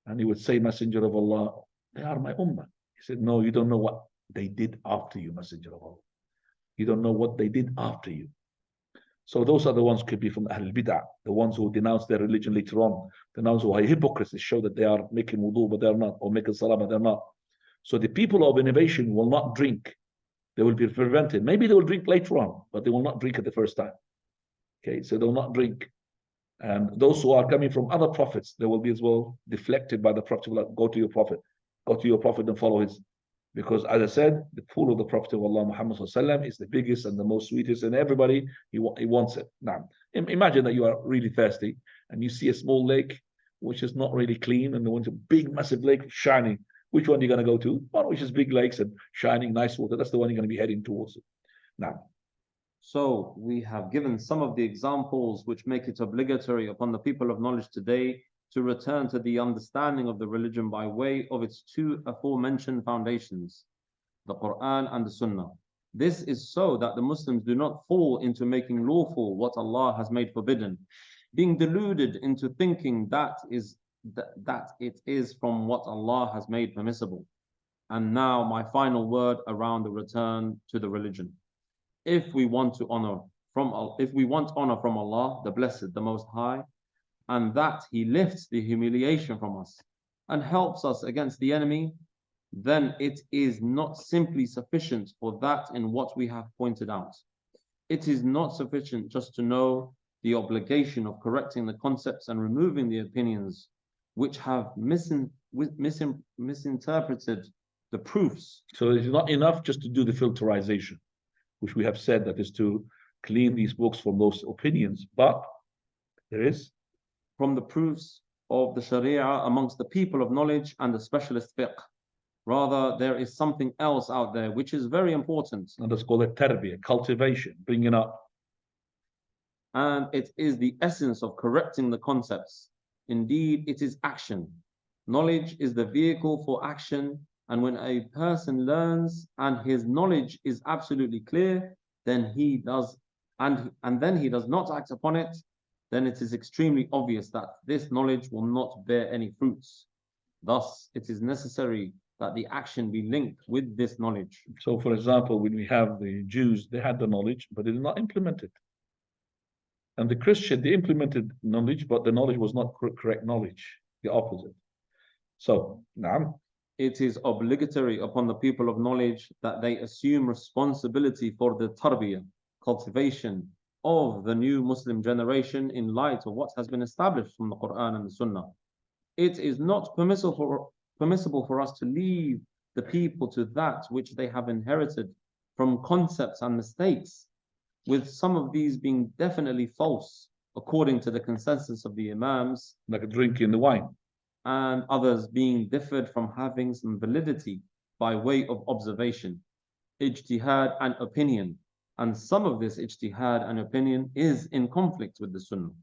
And he would say, Messenger of Allah, they are my ummah. He said, no, you don't know what they did after you, Messenger of Allah. You don't know what they did after you. So those are the ones who could be from Ahlul Bid'ah, the ones who denounce their religion later on, the ones who are hypocrites, show that they are making wudu, but they're not, or making salah, but they're not. So the people of innovation will not drink they will be prevented. Maybe they will drink later on, but they will not drink at the first time. Okay, so they will not drink. And those who are coming from other prophets, they will be as well deflected by the prophet. Like, go to your prophet, and follow his. Because as I said, the pool of the Prophet of Allah Muhammad is the biggest and the most sweetest, and everybody he wants it. Now, imagine that you are really thirsty and you see a small lake which is not really clean, and you want a big, massive lake shining. Which one are you going to go to? One which is big lakes and shining, nice water. That's the one you're going to be heading towards it. Now, so we have given some of the examples which make it obligatory upon the people of knowledge today to return to the understanding of the religion by way of its two aforementioned foundations, the Quran and the Sunnah. This is so that the Muslims do not fall into making lawful what Allah has made forbidden, being deluded into thinking that it is from what Allah has made permissible. And now my final word around the return to the religion. If we want honor from Allah, the Blessed, the Most High, and that He lifts the humiliation from us and helps us against the enemy, then it is not simply sufficient for that in what we have pointed out. It is not sufficient just to know the obligation of correcting the concepts and removing the opinions which have misinterpreted the proofs. So it's not enough just to do the filterization, which we have said that is to clean these books from those opinions, but there is from the proofs of the Sharia amongst the people of knowledge and the specialist fiqh. Rather, there is something else out there which is very important. And that's called Al-Tarbiyah, cultivation, bringing up. And it is the essence of correcting the concepts. Indeed, it is action. Knowledge is the vehicle for action. And when a person learns and his knowledge is absolutely clear, then he does, and then he does not act upon it, then it is extremely obvious that this knowledge will not bear any fruits. Thus, it is necessary that the action be linked with this knowledge. So, for example, when we have the Jews, they had the knowledge, but they did not implement it. And the Christian, they implemented knowledge, but the knowledge was not correct knowledge, the opposite. So, now, it is obligatory upon the people of knowledge that they assume responsibility for the Tarbiyah, cultivation of the new Muslim generation in light of what has been established from the Quran and the Sunnah. It is not permissible for us to leave the people to that which they have inherited from concepts and mistakes, with some of these being definitely false according to the consensus of the Imams, like drinking the wine, and others being differed from having some validity by way of observation, ijtihad and opinion. And some of this ijtihad and opinion is in conflict with the Sunnah.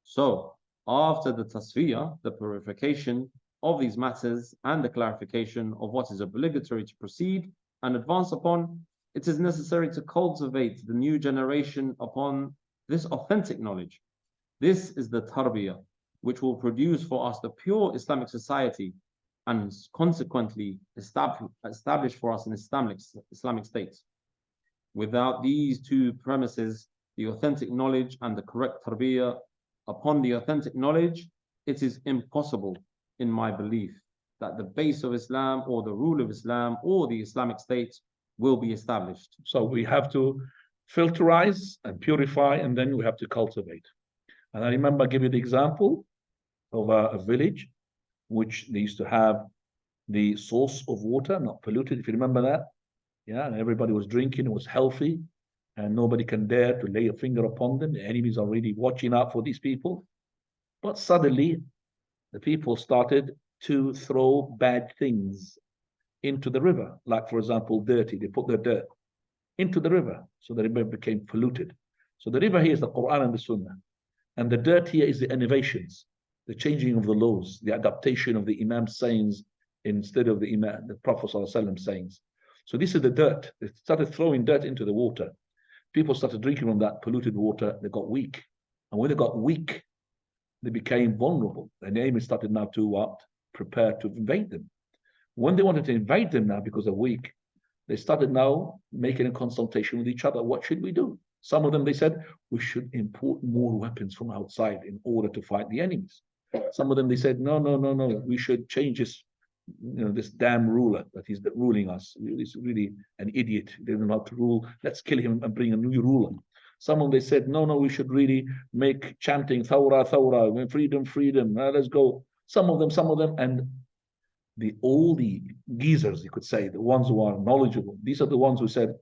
So, after the Tasfiyah, the purification of these matters and the clarification of what is obligatory to proceed and advance upon, it is necessary to cultivate the new generation upon this authentic knowledge. This is the Tarbiyah, which will produce for us the pure Islamic society and consequently establish for us an Islamic state. Without these two premises, the authentic knowledge and the correct Tarbiyah upon the authentic knowledge, it is impossible, in my belief, that the base of Islam or the rule of Islam or the Islamic state will be established. So we have to filterize and purify, and then we have to cultivate. And I remember I gave you the example of a village which they used to have the source of water not polluted, if you remember that. Yeah, and everybody was drinking, it was healthy, and nobody can dare to lay a finger upon them. The enemies are really watching out for these people. But suddenly, the people started to throw bad things into the river. Like, for example, dirty. They put their dirt into the river, so the river became polluted. So the river here is the Quran and the Sunnah. And the dirt here is the innovations, the changing of the laws, the adaptation of the Imam's sayings instead of the Prophet ﷺ sayings. So this is the dirt. They started throwing dirt into the water. People started drinking from that polluted water. They got weak. And when they got weak, they became vulnerable. And the enemy started now to what? Prepare to invade them. When they wanted to invade them now because they're weak, they started now making a consultation with each other. What should we do? Some of them, they said, we should import more weapons from outside in order to fight the enemies. Some of them, they said, no, we should change this this damn ruler that he's ruling us. He's really an idiot. He doesn't know how to rule. Let's kill him and bring a new ruler. Some of them, they said, no, we should really make chanting, thawra, thawra, freedom, freedom. Let's go. Some of them, and all the geezers, you could say, the ones who are knowledgeable, these are the ones who said,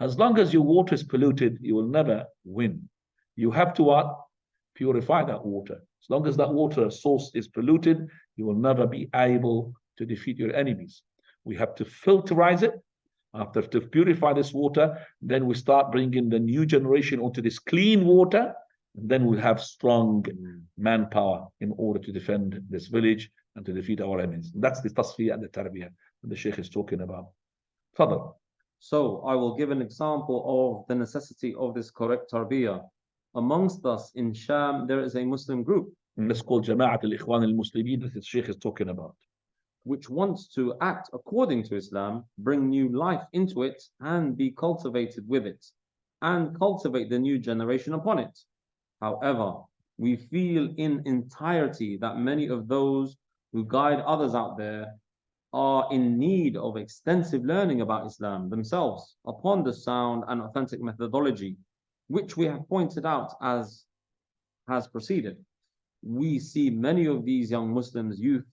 as long as your water is polluted, you will never win. You have to what? Purify that water. As long as that water source is polluted, you will never be able to defeat your enemies. We have to filterize it. After to purify this water, then we start bringing the new generation onto this clean water. And then we'll have strong manpower in order to defend this village and to defeat our enemies. That's the Tasfiyah and the Tarbiyah that the Sheikh is talking about. Further. So I will give an example of the necessity of this correct Tarbiyah. Amongst us in Sham, there is a Muslim group. And that's called Jama'at al-Ikhwan al-Muslimin that the Sheikh is talking about, which wants to act according to Islam, bring new life into it, and be cultivated with it, and cultivate the new generation upon it. However, we feel in entirety that many of those who guide others out there are in need of extensive learning about Islam themselves upon the sound and authentic methodology, which we have pointed out as has proceeded. We see many of these young Muslims, youth,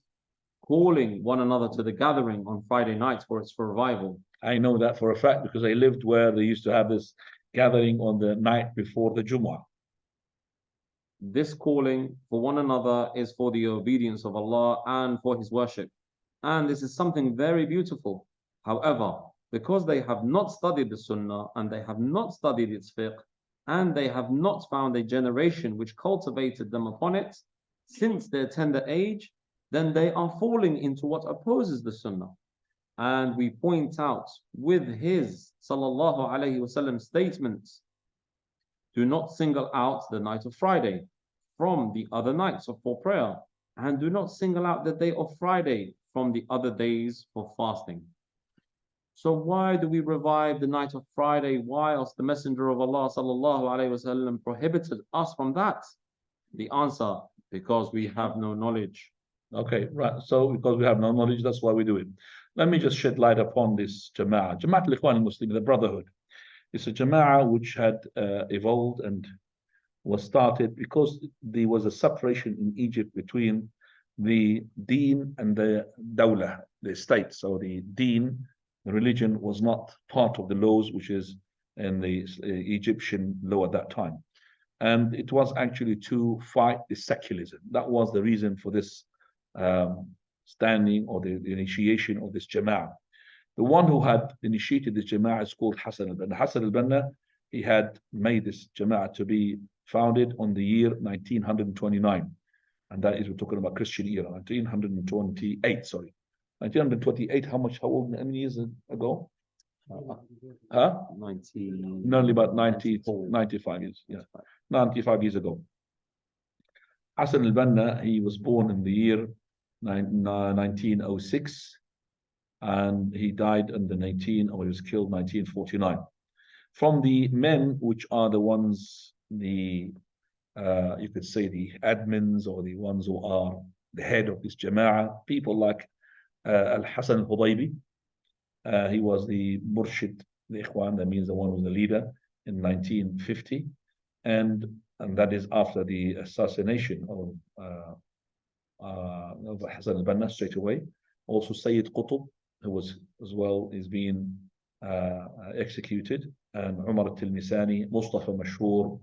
calling one another to the gathering on Friday nights for its revival. I know that for a fact because I lived where they used to have this gathering on the night before the Jumu'ah. This calling for one another is for the obedience of Allah and for His worship. And this is something very beautiful. However, because they have not studied the Sunnah and they have not studied its fiqh, and they have not found a generation which cultivated them upon it since their tender age, then they are falling into what opposes the Sunnah. And we point out with his sallallahu alayhi wasallam statements, do not single out the night of Friday from the other nights for prayer, and do not single out the day of Friday from the other days for fasting. So why do we revive the night of Friday whilst the Messenger of Allah sallallahu alayhi wasallam prohibited us from that? The answer, because we have no knowledge. Okay, right. So because we have no knowledge, that's why we do it. Let me just shed light upon this Jama'ah. Jama'at al-Ikhwan al-Muslimin, the brotherhood. It's a Jama'ah which had evolved and was started because there was a separation in Egypt between the deen and the dawlah, the state. So the deen, the religion, was not part of the laws, which is in the Egyptian law at that time. And it was actually to fight the secularism. That was the reason for this standing or the initiation of this Jama'ah. The one who had initiated this Jama'ah is called Hassan al-Banna. Hassan al-Banna, he had made this Jama'ah to be founded on the year 1929. And that is, we're talking about Christian era, 1928, sorry. 1928, how many years ago? Huh? 19... Nearly about 95 years. Yeah, 95 years ago. Hassan al-Banna, he was born in the year 1906, and he died in he was killed 1949. From the men, which are the ones, you could say the admins or the ones who are the head of this Jama'ah, people like Al-Hasan al-Hudaybi. He was the Murshid, the Ikhwan, that means the one who was the leader in 1950. And that is after the assassination of Hassan al-Banna straight away. Also Sayyid Qutb, who was as well is being executed, and Umar al-Tilmisani, Mustafa Mashhur,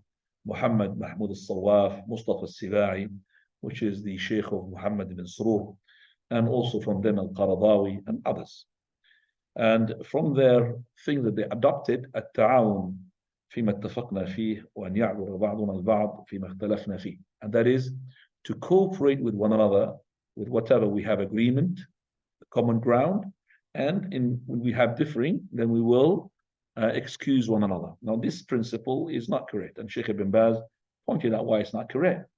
Muhammad Mahmoud al-Sawaf, Mustafa al-Sibai, which is the Sheikh of Muhammad ibn Surur, and also from them al-Qaradawi and others. And from their thing that they adopted, التعاون فيما اتفقنا فيه وأن يعذر بعضنا البعض فيما اختلفنا فيه. And that is to cooperate with one another with whatever we have agreement, common ground, and when we have differing, then we will excuse one another. Now, this principle is not correct, and Sheikh Ibn Baz pointed out why it's not correct.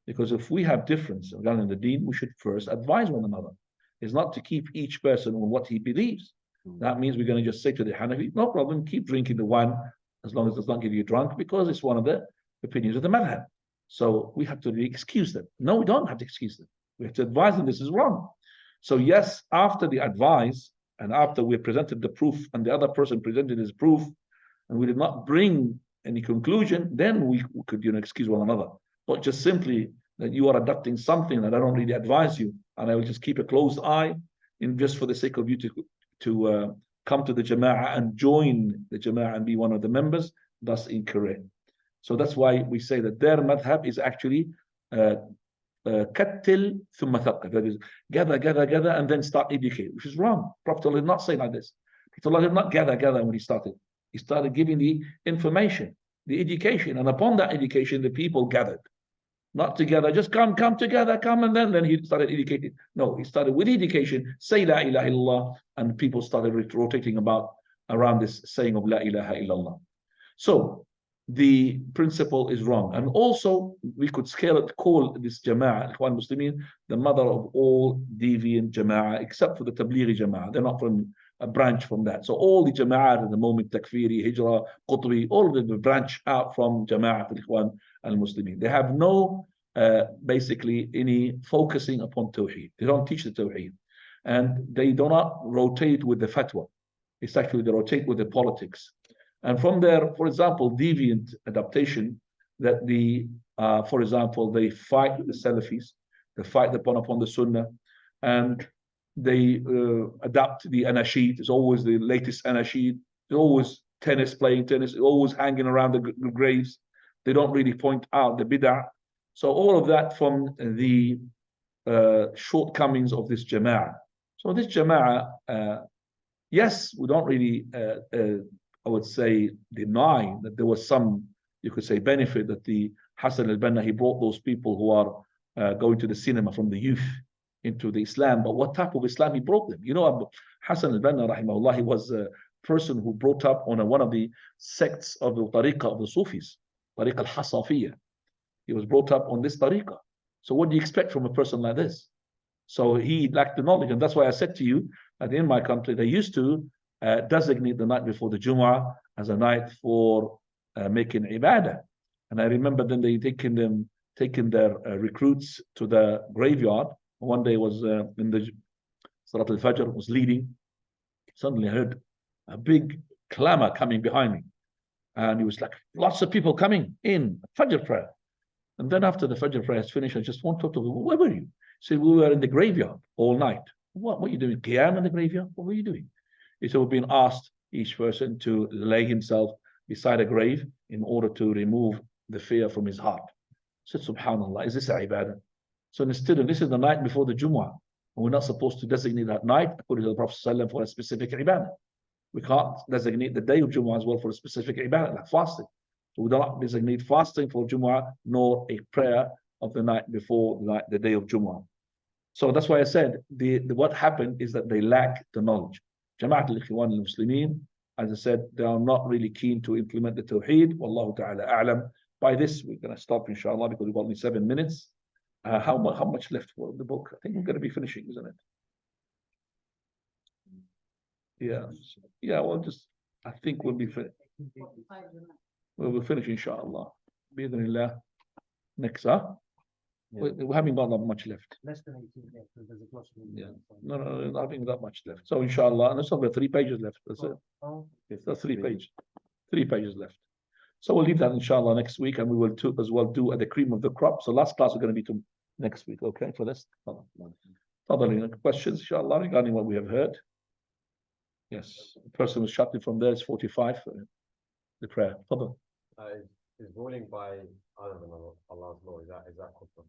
Because if we have difference regarding the deen, we should first advise one another. It's not to keep each person on what he believes. That means we're going to just say to the Hanafi, no problem, keep drinking the wine as long as it does not give you drunk, because it's one of the opinions of the madhab. So we have to excuse them. No, we don't have to excuse them. We have to advise them this is wrong. So yes, after the advice and after we presented the proof and the other person presented his proof, and we did not bring any conclusion, then we could, excuse one another. Not just simply that you are adopting something that I don't really advise you, and I will just keep a closed eye, in just for the sake of you to come to the Jama'ah and join the Jama'ah and be one of the members. That's incorrect. So that's why we say that their madhab is actually kattil thumma thaqqa. That is, gather, and then start educating, which is wrong. Prophet did not say like this. Prophet did not gather when he started. He started giving the information, the education, and upon that education, the people gathered. Not together, just come together, and then he started educating. No, he started with education, say La ilaha illallah, and people started rotating around this saying of La ilaha illallah. So the principle is wrong. And also, we could call this Jama'ah, Ikhwan Muslimin, the mother of all deviant Jama'ah, except for the Tablighi Jama'ah. They're not from a branch from that. So all the Jama'ah at the moment, Takfiri, Hijrah, Qutbi, all of them branch out from Jama'ah al-Ikhwan al-Muslimin. They have no, basically, any focusing upon Tawheed. They don't teach the Tawheed. And they do not rotate with the fatwa. It's actually they rotate with the politics. And from there, for example, deviant adaptation, that for example, they fight the Salafis, they fight upon the Sunnah, and they adapt the anashid. It's always the latest anashid. It's always playing tennis, always hanging around the graves. They don't really point out the bid'ah. So all of that from the shortcomings of this Jama'ah. So this Jama'ah, yes, we don't really, I would say, deny that there was some, you could say, benefit that the Hassan al-Banna, he brought those people who are going to the cinema from the youth into the Islam. But what type of Islam he brought them? Hassan al-Banna, rahimahullah, he was a person who brought up on one of the sects of the tariqah of the Sufis, tariqah al-Tasfiyah. He was brought up on this tariqah. So what do you expect from a person like this? So he lacked the knowledge. And that's why I said to you that in my country, they used to designate the night before the Jumu'ah as a night for making ibadah. And I remember then they taking their recruits to the graveyard. One day was in the Salat al-Fajr, was leading. Suddenly I heard a big clamor coming behind me. And he was like, lots of people coming in, Fajr prayer. And then after the Fajr prayer is finished, I just want to talk to him. Where were you? He said, we were in the graveyard all night. What were you doing? Qiyam in the graveyard? What were you doing? He said, we've been asked, each person, to lay himself beside a grave in order to remove the fear from his heart. I said, subhanallah, is this a ibadah? So instead of, this is the night before the Jumu'ah, and we're not supposed to designate that night, according to the Prophet ﷺ, for a specific ibadah. We can't designate the day of Jumu'ah as well for a specific ibadah, like fasting. So we don't designate fasting for Jumu'ah, nor a prayer of the night before the day of Jumu'ah. So that's why I said, what happened is that they lack the knowledge. Jama'at al-Ikhwan al-Muslimin, as I said, they are not really keen to implement the Tawheed. Wallahu ta'ala a'lam. By this, we're going to stop, inshallah, because we've got only 7 minutes. How much left for the book? I think we're going to be finishing, isn't it? Yeah. Well, I think we'll be finished, inshallah. Bi-idhnillah. Next, huh? Yeah. We haven't got that much left. Less than 18 minutes. There's a glossary. Yeah. No, I haven't got much left. So inshallah, and there's only 3 pages left. That's it. That's 3 pages. 3 pages left. So we'll leave that inshallah next week, and we will as well do at the cream of the crop. So last class is going to be next week, okay, for this. Questions, inshallah, regarding what we have heard? Yes, the person who's shouting from there is 45. The prayer. Is ruling by other than Allah's law, is that kufr?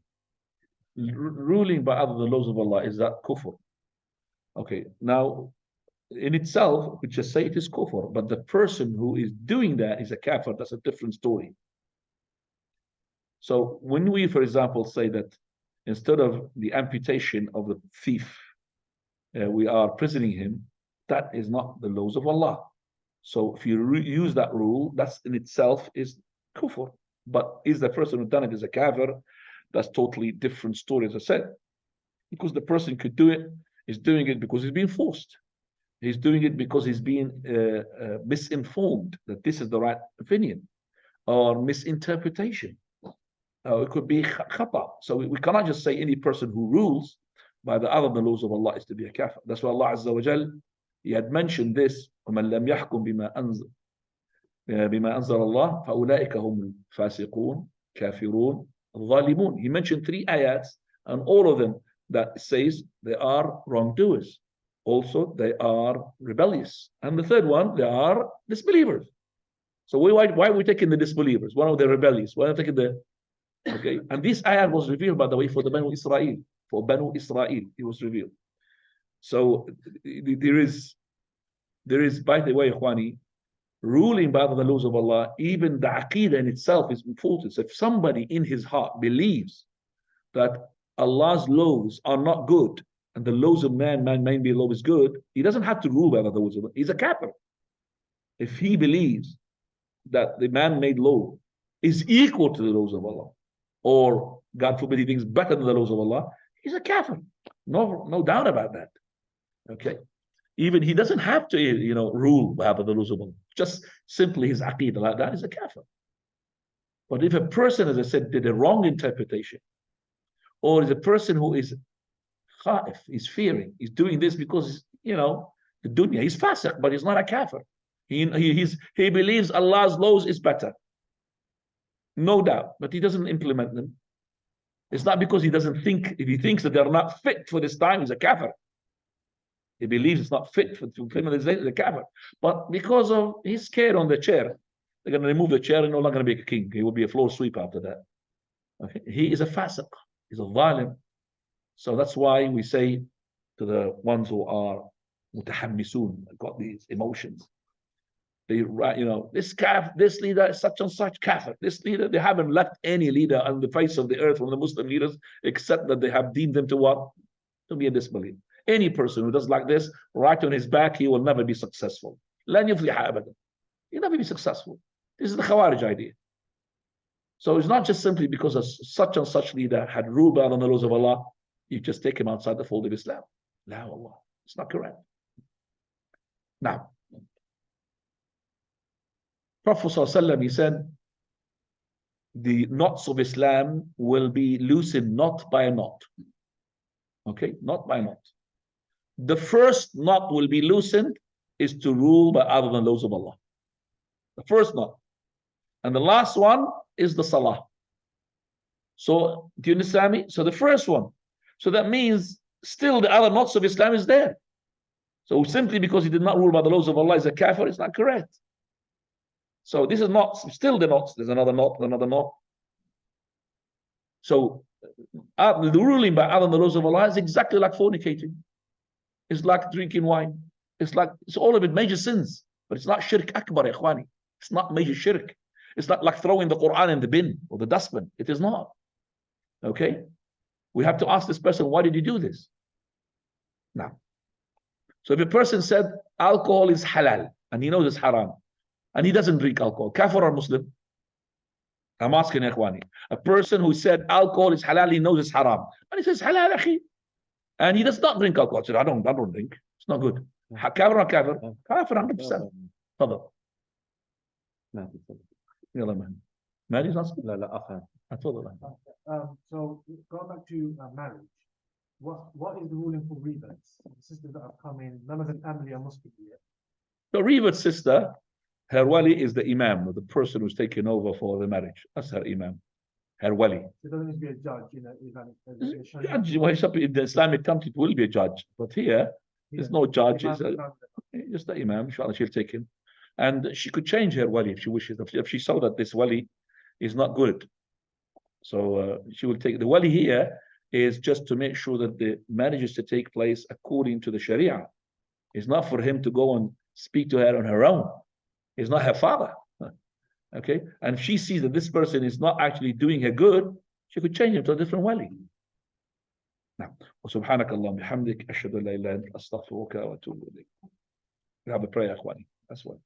Ruling by other than the laws of Allah, is that kufr? Okay, now in itself, we just say it is kufr, but the person who is doing that is a kafir. That's a different story. So when we, for example, say that instead of the amputation of the thief, we are prisoning him, that is not the laws of Allah. So if you use that rule, that's in itself is kufr. But is the person who done it is a kafir? That's totally different story, as I said. Because the person could do it, is doing it because he's being forced. He's doing it because he's being misinformed that this is the right opinion, or misinterpretation. It could be khata. So we cannot just say any person who rules by the other laws of Allah is to be a kafir. That's why Allah Azza wa Jal, He had mentioned this, وَمَنْ لَمْ يَحْكُمْ بما أنزل الله فأولئك هم الفاسقون كافرون الظالمون. He mentioned 3 ayats, and all of them that says they are wrongdoers. Also, they are rebellious. And the third one, they are disbelievers. So why are we taking the disbelievers? One of the rebellious. Why are we taking the... Okay. And this ayat was revealed, by the way, for the Banu Israel. For Banu Israel, it was revealed. So there is, by the way, Ikhwani, ruling by the laws of Allah, even the Aqidah in itself is important. So if somebody in his heart believes that Allah's laws are not good, and the laws of man-made law is good, he doesn't have to rule by the laws of Allah. He's a kafir. If he believes that the man-made law is equal to the laws of Allah, or God forbid he thinks better than the laws of Allah, he's a kafir. No doubt about that. Okay. Even he doesn't have to, rule by the laws of Allah. Just simply his aqidah like that is a kafir. But if a person, as I said, did a wrong interpretation, or is a person who is khaif, he's fearing, he's doing this because, the dunya, he's fasiq, but he's not a kafir. He believes Allah's laws is better. No doubt, but he doesn't implement them. It's not because he doesn't think, if he thinks that they're not fit for this time, he's a kafir. He believes it's not fit for the kafir. But because of he's scared on the chair, they're going to remove the chair and no longer going to be a king. He will be a floor sweeper after that. Okay? He is a fasiq. He's a zalim. So that's why we say to the ones who are mutahammisun, got these emotions. They write, this leader is such and such kafir. This leader, they haven't left any leader on the face of the earth from the Muslim leaders, except that they have deemed them to what? To be a disbeliever. Any person who does like this, right on his back, he will never be successful. لن يفلح أبدا. He'll never be successful. This is the Khawarij idea. So it's not just simply because such and such leader had ruled by the laws of Allah, you just take him outside the fold of Islam. La Allah. It's not correct. Now, Prophet ﷺ, he said, the knots of Islam will be loosened knot by a knot. Okay, knot by knot. The first knot will be loosened is to rule by other than laws of Allah. The first knot. And the last one is the salah. So, do you understand me? So the first one. So that means still the other knots of Islam is there. So simply because he did not rule by the laws of Allah is a kafir, it's not correct. So this is not still the knots. There's another knot, another knot. So the ruling by other than the laws of Allah is exactly like fornicating. It's like drinking wine. It's all of it major sins. But it's not shirk akbar, ikhwani. It's not major shirk. It's not like throwing the Quran in the bin or the dustbin. It is not. Okay? We have to ask this person, why did you do this? Now, so if a person said alcohol is halal and he knows it's haram and he doesn't drink alcohol, kafir or Muslim? I'm asking ikhwani. A person who said alcohol is halal, he knows it's haram. And he says halal, akhi. And he does not drink alcohol. He said, I don't drink. It's not good. Kafir or kafir? Kafir 100%. تفضل. يلا مان. مالي ناصر؟ لا لا أخا. تفضل. So going back to marriage, what is the ruling for reverts? The sisters that have come in, none of them family are Muslim yet. The revert sister, her wali is the imam, the person who's taken over for the marriage. That's her imam, her wali. So it doesn't need to be a judge, Judge, well, in the Islamic country, it will be a judge, but here there's no judge. It's just the imam. Inshallah, she'll take him, and she could change her wali if she wishes. If she saw that this wali is not good, so she will take the wali. Here is just to make sure that the marriage is to take place according to the Sharia. It's not for him to go and speak to her on her own. He's not her father. Okay? And if she sees that this person is not actually doing her good, she could change him to a different wali. Now, وسبحانك اللهم بحمدك أشهد أن لا إله إلا أنت أستغفرك وأتوب إليك. We have a prayer, Akhwani. That's what.